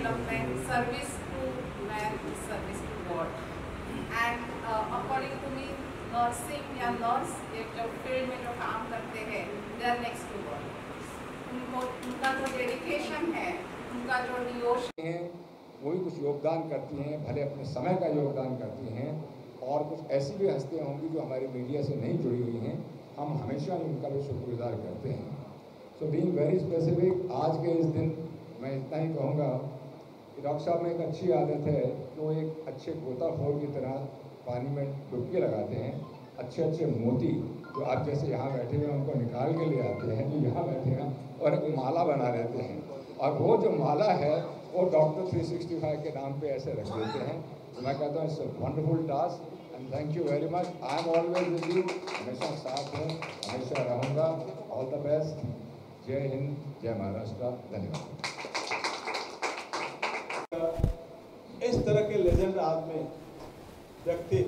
development, service to man, service to God. And according to me, nursing या nurse एक जो field में जो काम करते हैं, they are next to God. उनको उनका जो डेडिकेशन है, उनका जो डिवोशन है, वो भी कुछ योगदान करती हैं, भले अपने समय का योगदान करती हैं। और कुछ ऐसी भी हस्तियाँ होंगी जो हमारी मीडिया से नहीं जुड़ी हुई हैं, हम हमेशा उनका भी शुक्रगुजार करते हैं। सो बीइंग वेरी स्पेसिफिक, आज के इस दिन मैं इतना ही कहूँगा कि डॉक्टर साहब में एक अच्छी आदत है कि वो एक अच्छे गोताखोर की तरह पानी में डुबकी लगाते हैं। अच्छे अच्छे मोती जो आप जैसे यहाँ बैठे हैं उनको निकाल के ले आते हैं, जो यहाँ बैठे हैं, और एक माला बना लेते हैं। और वो जो माला है वो डॉक्टर 365 के नाम पे ऐसे रख देते हैं। तो मैं कहता हूँ it's a wonderful task and thank you very much. I am always with you, हमेशा साथ हूँ, हमेशा रहूँगा। All the best. जय हिंद, जय महाराष्ट्र। धन्यवाद। इस तरह के लेजेंड आदमी व्यक्ति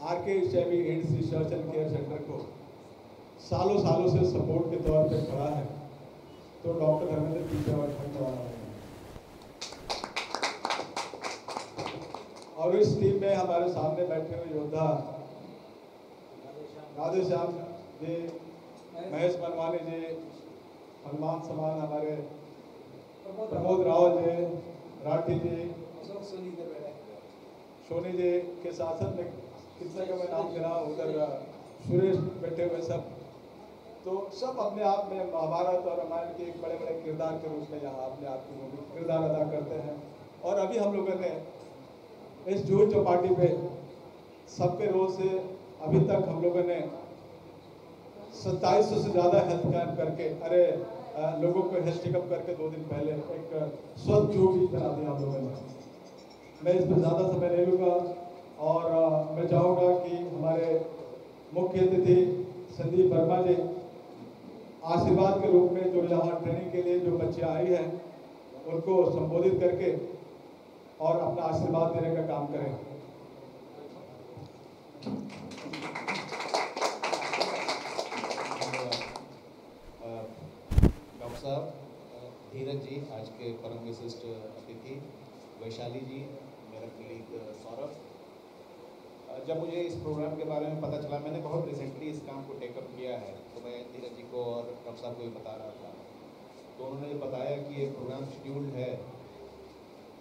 RK HIV AIDS research and care centre को सालों सालों से सपोर्ट के तौर पे खड़ा है, तो डॉक्टर धर्मेंद्र पीछे और इस टीम में हमारे सामने बैठे हुए योद्धा राधेश्याम जी, महेश मनवानी जी, हनुमान समान हमारे प्रमोद राव जी, राठी जी, सोनी जी के शासन में कितने का मैं नाम गिरा, उधर सुरेश बैठे हुए सब, तो सब अपने आप में महाभारत और रामायण के एक बड़े बड़े किरदार के रूप में यहाँ अपने आप की किरदार अदा करते हैं। और अभी हम लोगों ने इस जुहू चौपाटी पे सबके रोज से अभी तक हम लोगों ने 2700 से ज़्यादा हेल्थ कैंप करके लोगों को हेल्थ चेकअप करके 2 दिन पहले एक स्वच्छ जुहू बीच बना दिया हम लोगों ने। मैं इस पर ज़्यादा समय नहीं लूँगा और मैं चाहूँगा कि हमारे मुख्य अतिथि संदीप वर्मा जी आशीर्वाद के रूप में जो यहाँ ट्रेनिंग के लिए जो बच्चे आई हैं उनको संबोधित करके और अपना आशीर्वाद देने का काम करें। डॉक्टर साहब, धीरज जी, आज के परम विशिष्ट अतिथि, वैशाली जी, मेरा कलीग सौरभ। जब मुझे इस प्रोग्राम के बारे में पता चला, मैंने बहुत रिसेंटली इस काम को टेकअप किया है, तो मैं धीरज जी को और डॉक्टर साहब को भी बता रहा था, तो उन्होंने बताया कि ये प्रोग्राम शेड्यूल्ड है,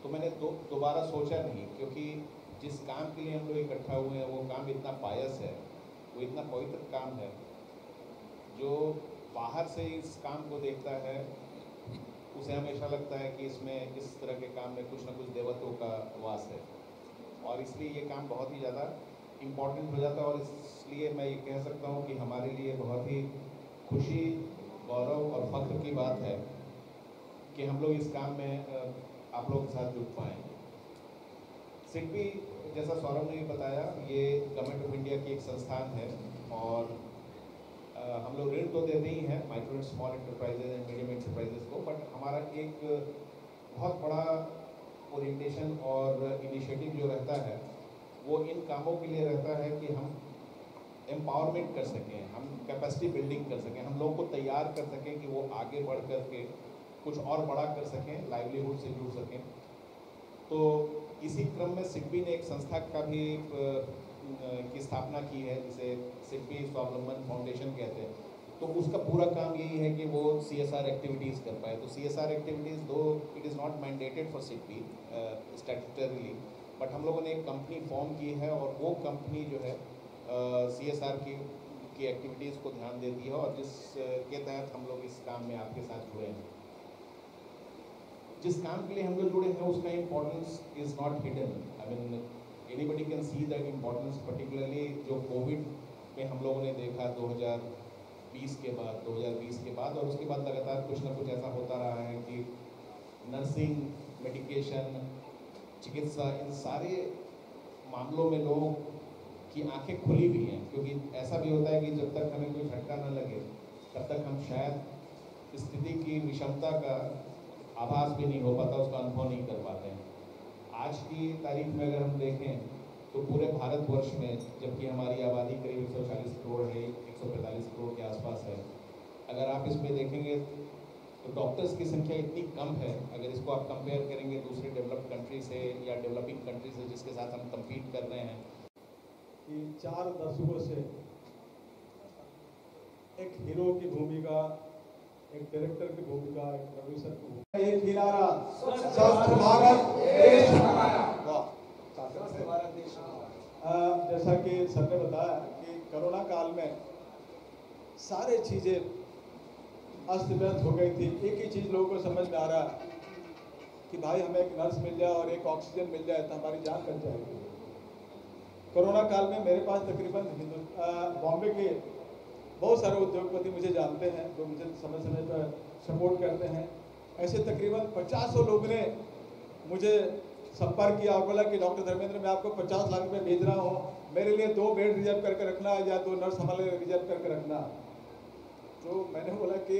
तो मैंने दोबारा सोचा नहीं, क्योंकि जिस काम के लिए हम लोग इकट्ठा हुए हैं वो काम इतना पायस है, वो इतना पवित्र काम है, जो बाहर से इस काम को देखता है उसे हमेशा लगता है कि इसमें इस तरह के काम में कुछ ना कुछ देवत्वों का वास है, और इसलिए ये काम बहुत ही ज़्यादा इम्पोर्टेंट हो जाता है। और इसलिए मैं ये कह सकता हूँ कि हमारे लिए बहुत ही खुशी, गौरव और फख्र की बात है कि हम लोग इस काम में आप लोगों के साथ जुड़ पाएँ। सिडबी, जैसा सौरभ ने भी बताया, ये गवर्नमेंट ऑफ इंडिया की एक संस्थान है और हम लोग ऋण तो देते ही हैं micro and small enterprises and medium enterprises को, बट हमारा एक बहुत बड़ा ओरिएंटेशन और इनिशिएटिव जो रहता है वो इन कामों के लिए रहता है कि हम एम्पावरमेंट कर सकें, हम कैपेसिटी बिल्डिंग कर सकें, हम लोगों को तैयार कर सकें कि वो आगे बढ़ कर के कुछ और बड़ा कर सकें, लाइवलीहुड से जुड़ सकें। तो इसी क्रम में सिडबी ने एक संस्था का भी की स्थापना की है, जिसे सिडबी स्वावलंबन फाउंडेशन कहते हैं। तो उसका पूरा काम यही है कि वो CSR एक्टिविटीज़ कर पाए। तो CSR activities, though it is not mandated for SIDBI statutorily, but हम लोगों ने एक कंपनी फॉर्म की है और वो कंपनी जो है CSR की एक्टिविटीज़ को ध्यान देती है और जिसके तहत हम लोग इस काम में आपके साथ जुड़े हैं। जिस काम के लिए हम लोग जुड़े हैं उसका importance is not hidden. I mean anybody can see that importance, particularly जो कोविड में हम लोगों ने देखा 2020 के बाद, और उसके बाद लगातार कुछ ना कुछ ऐसा होता रहा है कि नर्सिंग, मेडिकेशन, चिकित्सा, इन सारे मामलों में लोगों की आंखें खुली हुई हैं। क्योंकि ऐसा भी होता है कि जब तक हमें कोई झटका न लगे तब तक हम शायद स्थिति की विषमता का आभास भी नहीं हो पाता, उसका अनुभव नहीं कर पाते हैं। आज की तारीख में अगर हम देखें तो पूरे भारतवर्ष में, जबकि हमारी आबादी करीब 140 करोड़ है, 145 करोड़ के आसपास है, अगर आप इसमें देखेंगे तो डॉक्टर्स की संख्या इतनी कम है, अगर इसको आप कंपेयर करेंगे दूसरे डेवलप्ड कंट्री से या डेवलपिंग कंट्री से जिसके साथ हम कम्पीट कर रहे हैं, कि 4 दशकों से एक हीरो की भूमिका, एक डायरेक्टर की भूमिका, एक प्रोड्यूसर की भूमिका, एक ही नारा स्वस्थ भारत देश हमारा। जैसा कि सर ने बताया कि कोरोना काल में सारी चीज़ें अस्त व्यस्त हो गई थी। एक ही चीज़ लोगों को समझ में आ रहा कि भाई हमें एक नर्स मिल जाए और एक ऑक्सीजन मिल जाए तो हमारी जान बच जाएगी। कोरोना काल में मेरे पास तकरीबन बॉम्बे के बहुत सारे उद्योगपति मुझे जानते हैं, जो मुझे समय समय पर सपोर्ट करते हैं। ऐसे तकरीबन 50 लोग ने मुझे संपर्क किया और बोला कि डॉक्टर धर्मेंद्र, मैं आपको 50 लाख रुपये भेज रहा हूँ, मेरे लिए 2 बेड रिजर्व करके रखना या 2 नर्स हमारे लिए रिजर्व करके रखना। तो मैंने बोला कि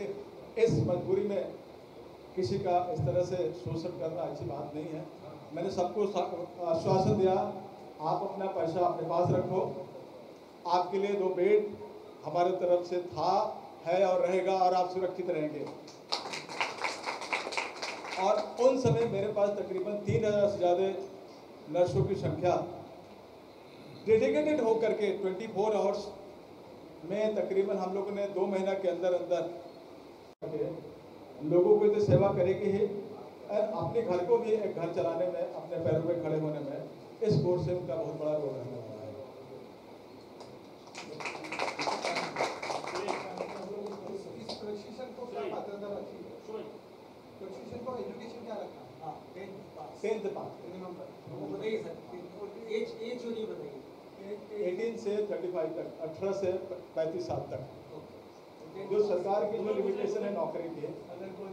इस मजबूरी में किसी का इस तरह से शोषण करना अच्छी बात नहीं है। मैंने सबको आश्वासन दिया, आप अपना पैसा अपने पास रखो, आपके लिए 2 बेड हमारे तरफ से था, है और रहेगा, और आप सुरक्षित रहेंगे। और उन समय मेरे पास तकरीबन 3000 से ज़्यादा नर्सों की संख्या डेडिकेटेड होकर के 24 आवर्स में तकरीबन हम लोगों ने 2 महीना के अंदर लोगों को तो सेवा करेगी ही, और अपने घर को भी एक घर चलाने में, अपने पैरों पे खड़े होने में इस कोर्स से उनका बहुत बड़ा रोल रहने वाला है। प्रशिक्षण को क्या पात्रता रखी है? प्रशिक्षण को एजुकेशन क्या रखा? हाँ, 10th पास मिनिमम पर वो बताइए सर। एज जो नहीं बताइए। 18 से 35 तक, 18 से 35 साल तक। जो सरकार की जो लिमिटेशन है नौकरी की, अगर कोई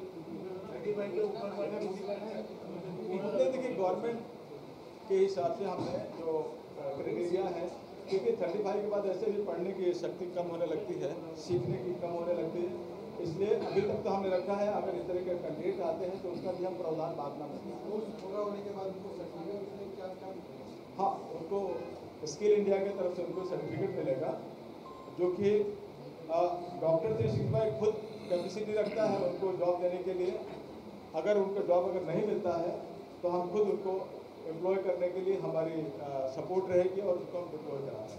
35 के ऊपर वाले उतने देखिए गवर्नमेंट के हिसाब से हमने जो क्राइटेरिया है, क्योंकि 35 के बाद ऐसे भी पढ़ने की शक्ति कम होने लगती है, सीखने की कम होने लगती है, इसलिए अभी तक तो हमने रखा है। अगर इस तरह के कैंडिडेट आते हैं तो उसका भी हम प्रावधान बांटना पड़ता है। पूरा होने के बाद उनको सर्टिफिकेट क्या काम? हाँ, उनको स्किल इंडिया की तरफ से उनको सर्टिफिकेट मिलेगा, जो कि डॉक्टर 365 खुद कैपेसिटी रखता है उनको जॉब देने के लिए। अगर उनको जॉब अगर नहीं मिलता है तो हम खुद उनको एम्प्लॉय करने के लिए हमारी सपोर्ट रहेगी और उसको हम डिप्लॉय कराएंगे।